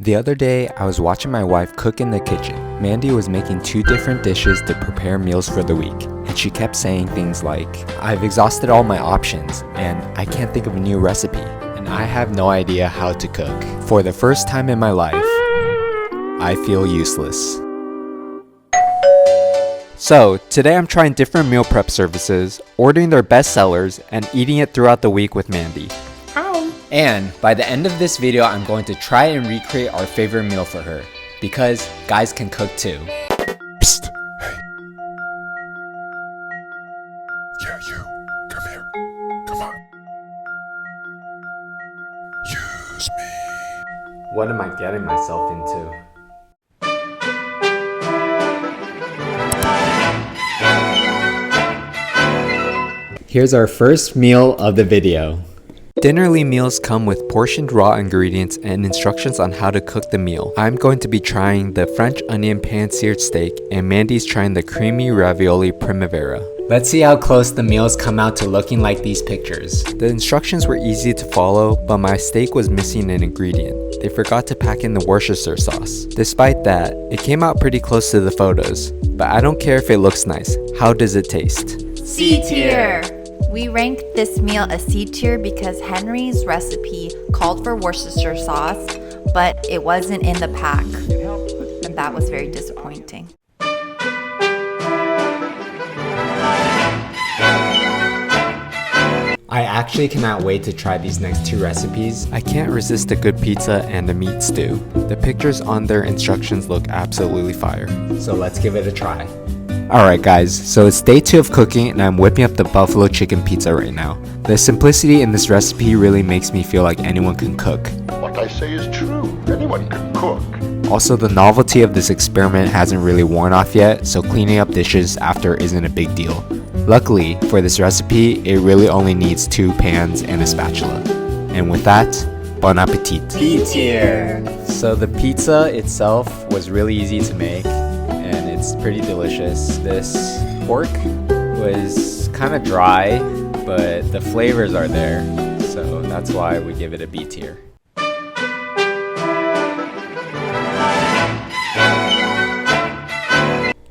The other day, I was watching my wife cook in the kitchen. Mandy was making 2 different dishes to prepare meals for the week, and she kept saying things like, "I've exhausted all my options, and I can't think of a new recipe, and I have no idea how to cook. For the first time in my life, I feel useless." So, today I'm trying different meal prep services, ordering their best sellers, and eating it throughout the week with Mandy. And by the end of this video, I'm going to try and recreate our favorite meal for her, because guys can cook too. Psst, hey. Yeah, you, come here. Come on. Use me. What am I getting myself into? Here's our first meal of the video. Dinnerly meals come with portioned raw ingredients and instructions on how to cook the meal. I'm going to be trying the French onion pan-seared steak, and Mandy's trying the creamy ravioli primavera. Let's see how close the meals come out to looking like these pictures. The instructions were easy to follow, but my steak was missing an ingredient. They forgot to pack in the Worcestershire sauce. Despite that, it came out pretty close to the photos. But I don't care if it looks nice. How does it taste? C tier! We ranked this meal a C tier because Henry's recipe called for Worcestershire sauce, but it wasn't in the pack, and that was very disappointing. I actually cannot wait to try these next 2 recipes. I can't resist a good pizza and a meat stew. The pictures on their instructions look absolutely fire. So let's give it a try. Alright guys, so it's day 2 of cooking and I'm whipping up the buffalo chicken pizza right now. The simplicity in this recipe really makes me feel like anyone can cook. What I say is true. Anyone can cook. Also, the novelty of this experiment hasn't really worn off yet, so cleaning up dishes after isn't a big deal. Luckily, for this recipe, it really only needs 2 pans and a spatula. And with that, bon appetit! B tier! So the pizza itself was really easy to make, and it's pretty delicious. This pork was kind of dry, but the flavors are there, so that's why we give it a B tier.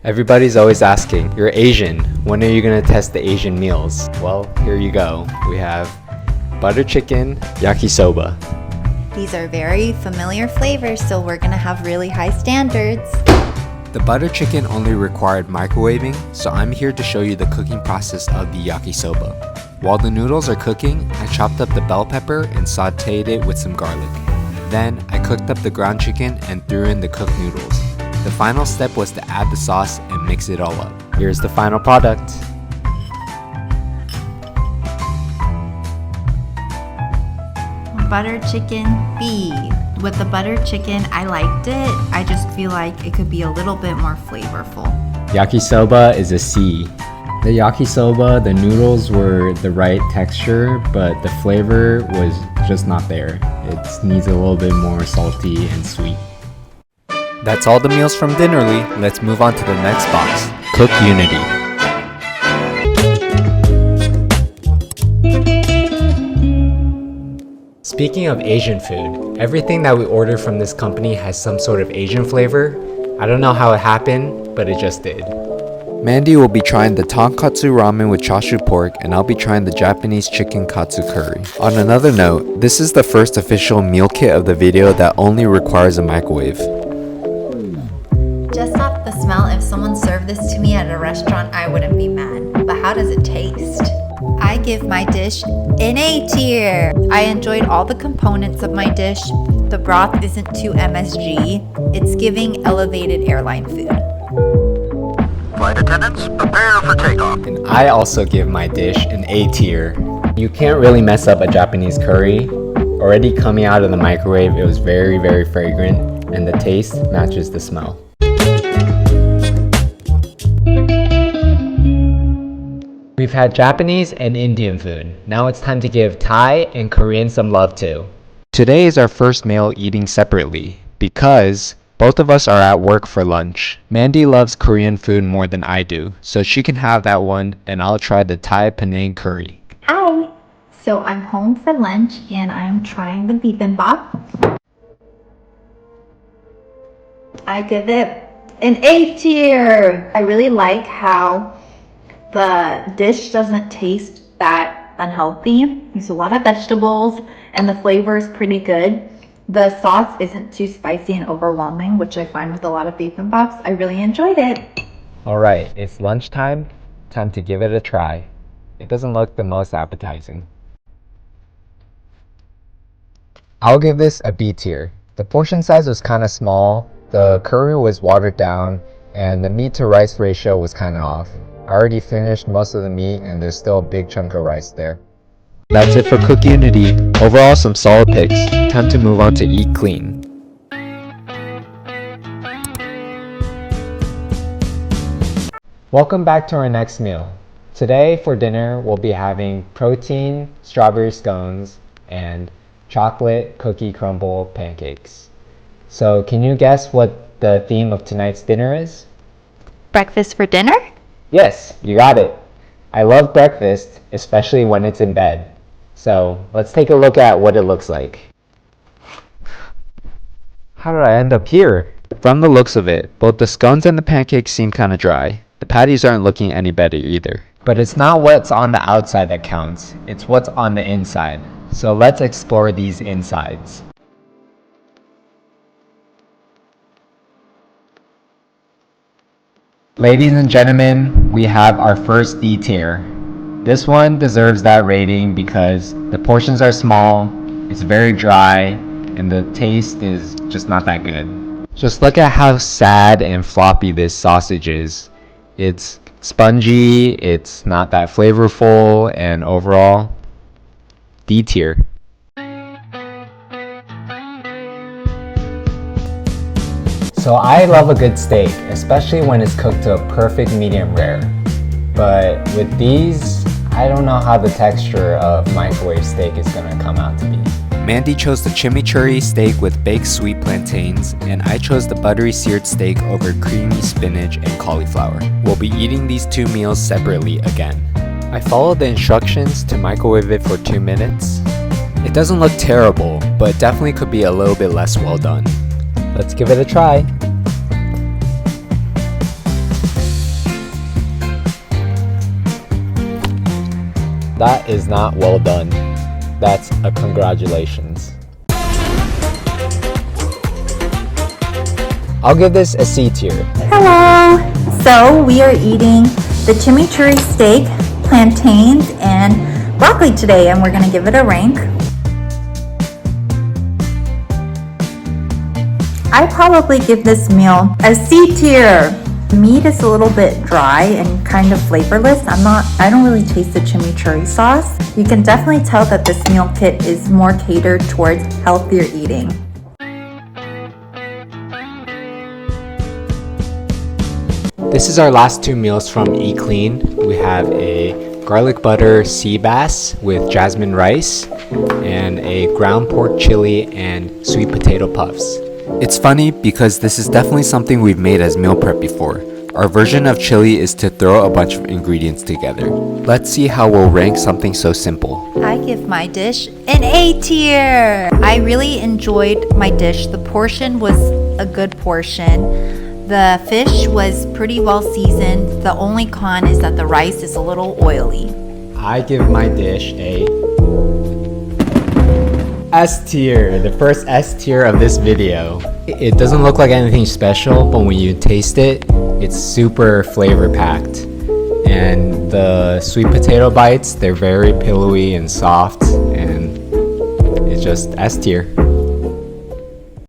Everybody's always asking, "You're Asian, when are you gonna test the Asian meals?" Well, here you go. We have butter chicken, yakisoba. These are very familiar flavors, so we're gonna have really high standards. The butter chicken only required microwaving, so I'm here to show you the cooking process of the yakisoba. While the noodles are cooking, I chopped up the bell pepper and sauteed it with some garlic. Then, I cooked up the ground chicken and threw in the cooked noodles. The final step was to add the sauce and mix it all up. Here's the final product. Butter chicken B. With the butter chicken, I liked it. I just feel like it could be a little bit more flavorful. Yakisoba is a C. The yakisoba, the noodles were the right texture, but the flavor was just not there. It needs a little bit more salty and sweet. That's all the meals from Dinnerly. Let's move on to the next box. Cook Unity. Speaking of Asian food, everything that we order from this company has some sort of Asian flavor. I don't know how it happened, but it just did. Mandy will be trying the tonkatsu ramen with chashu pork, and I'll be trying the Japanese chicken katsu curry. On another note, this is the first official meal kit of the video that only requires a microwave. Just off the smell, if someone served this to me at a restaurant, I wouldn't be mad. But how does it taste? I give my dish an A tier. I enjoyed all the components of my dish. The broth isn't too MSG. It's giving elevated airline food. Flight attendants, prepare for takeoff. And I also give my dish an A tier. You can't really mess up a Japanese curry. Already coming out of the microwave, it was very, very fragrant, and the taste matches the smell. We've had Japanese and Indian food. Now it's time to give Thai and Korean some love too. Today is our first meal eating separately because both of us are at work for lunch. Mandy loves Korean food more than I do, so she can have that one and I'll try the Thai Penang curry. Hi! So I'm home for lunch and I'm trying the bibimbap. I give it an A tier. I really like how the dish doesn't taste that unhealthy. There's a lot of vegetables and the flavor is pretty good. The sauce isn't too spicy and overwhelming, which I find with a lot of bibimbaps. I really enjoyed it. Alright, it's lunchtime. Time to give it a try. It doesn't look the most appetizing. I'll give this a B tier. The portion size was kind of small, the curry was watered down, and the meat to rice ratio was kind of off. I already finished most of the meat and there's still a big chunk of rice there. That's it for Cook Unity. Overall, some solid picks. Time to move on to Eat Clean. Welcome back to our next meal. Today for dinner, we'll be having protein, strawberry scones, and chocolate cookie crumble pancakes. So can you guess what the theme of tonight's dinner is? Breakfast for dinner? Yes, you got it. I love breakfast, especially when it's in bed. So let's take a look at what it looks like. How did I end up here? From the looks of it, both the scones and the pancakes seem kind of dry. The patties aren't looking any better either. But it's not what's on the outside that counts, it's what's on the inside. So let's explore these insides. Ladies and gentlemen, we have our first D tier. This one deserves that rating because the portions are small, it's very dry, and the taste is just not that good. Just look at how sad and floppy this sausage is. It's spongy, it's not that flavorful, and overall, D tier. So I love a good steak, especially when it's cooked to a perfect medium rare. But with these, I don't know how the texture of microwave steak is gonna come out to be. Mandy chose the chimichurri steak with baked sweet plantains, and I chose the buttery seared steak over creamy spinach and cauliflower. We'll be eating these two meals separately again. I followed the instructions to microwave it for 2 minutes. It doesn't look terrible, but definitely could be a little bit less well done. Let's give it a try. That is not well done. That's a congratulations. I'll give this a C tier. Hello! So we are eating the chimichurri steak, plantains, and broccoli today, and we're gonna give it a rank. I probably give this meal a C tier. The meat is a little bit dry and kind of flavorless. I don't really taste the chimichurri sauce. You can definitely tell that this meal kit is more catered towards healthier eating. This is our last two meals from EClean. We have a garlic butter sea bass with jasmine rice and a ground pork chili and sweet potato puffs. It's funny because this is definitely something we've made as meal prep before. Our version of chili is to throw a bunch of ingredients together. Let's see how we'll rank something so simple. I give my dish an A tier. I really enjoyed my dish. The portion was a good portion. The fish was pretty well seasoned. The only con is that the rice is a little oily. I give my dish a S tier, the first S tier of this video. It doesn't look like anything special, but when you taste it, it's super flavor packed. And the sweet potato bites, they're very pillowy and soft, and it's just S tier.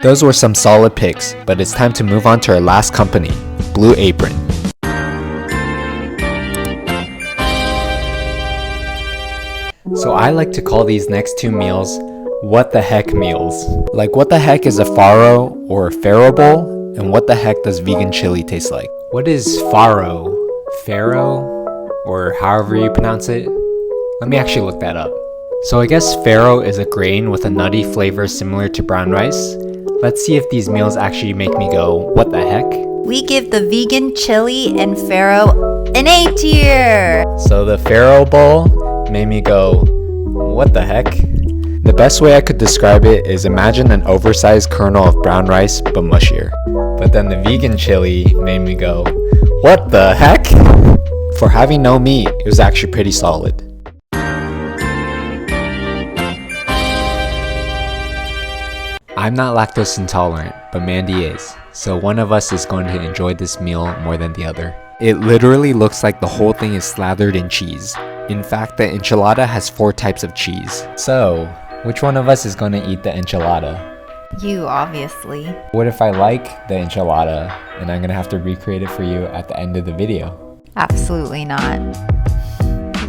Those were some solid picks, but it's time to move on to our last company, Blue Apron. So I like to call these next two meals what the heck meals. Like, what the heck is a farro or farro bowl, and what the heck does vegan chili taste like? What is farro? Farro? Or however you pronounce it? Let me actually look that up. So I guess farro is a grain with a nutty flavor similar to brown rice. Let's see if these meals actually make me go, what the heck? We give the vegan chili and farro an A tier. So the farro bowl made me go, what the heck? The best way I could describe it is imagine an oversized kernel of brown rice but mushier. But then the vegan chili made me go, what the heck? For having no meat, it was actually pretty solid. I'm not lactose intolerant, but Mandy is, so one of us is going to enjoy this meal more than the other. It literally looks like the whole thing is slathered in cheese. In fact, the enchilada has 4 types of cheese. So, which one of us is going to eat the enchilada? You, obviously. What if I like the enchilada and I'm going to have to recreate it for you at the end of the video? Absolutely not.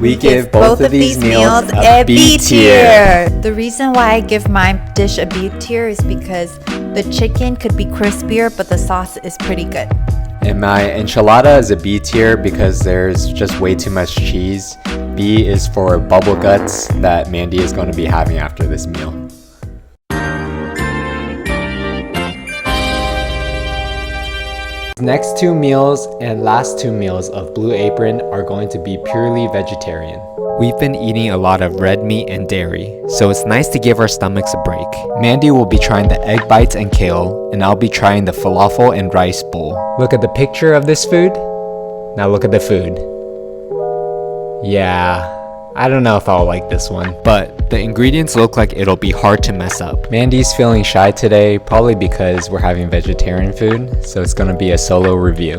We give both of these meals a B tier. The reason why I give my dish a B tier is because the chicken could be crispier, but the sauce is pretty good. And my enchilada is a B tier because there's just way too much cheese. B is for bubble guts that Mandy is going to be having after this meal. Next 2 meals and last 2 meals of Blue Apron are going to be purely vegetarian. We've been eating a lot of red meat and dairy, so it's nice to give our stomachs a break. Mandy will be trying the egg bites and kale, and I'll be trying the falafel and rice bowl. Look at the picture of this food. Now look at the food. Yeah, I don't know if I'll like this one, but the ingredients look like it'll be hard to mess up. Mandy's feeling shy today, probably because we're having vegetarian food, so it's gonna be a solo review.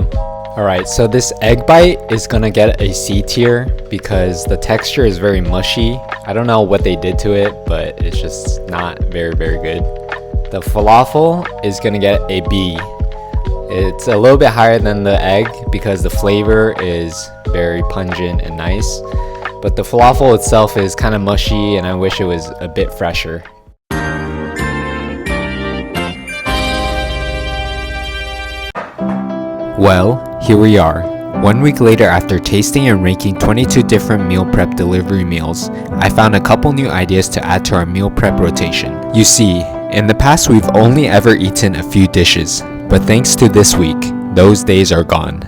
Alright, so this egg bite is gonna get a C tier because the texture is very mushy. I don't know what they did to it, but it's just not very good. The falafel is gonna get a B. It's a little bit higher than the egg because the flavor is very pungent and nice. But the falafel itself is kind of mushy and I wish it was a bit fresher. Well, here we are. 1 week later, after tasting and ranking 22 different meal prep delivery meals, I found a couple new ideas to add to our meal prep rotation. You see, in the past we've only ever eaten a few dishes, but thanks to this week, those days are gone.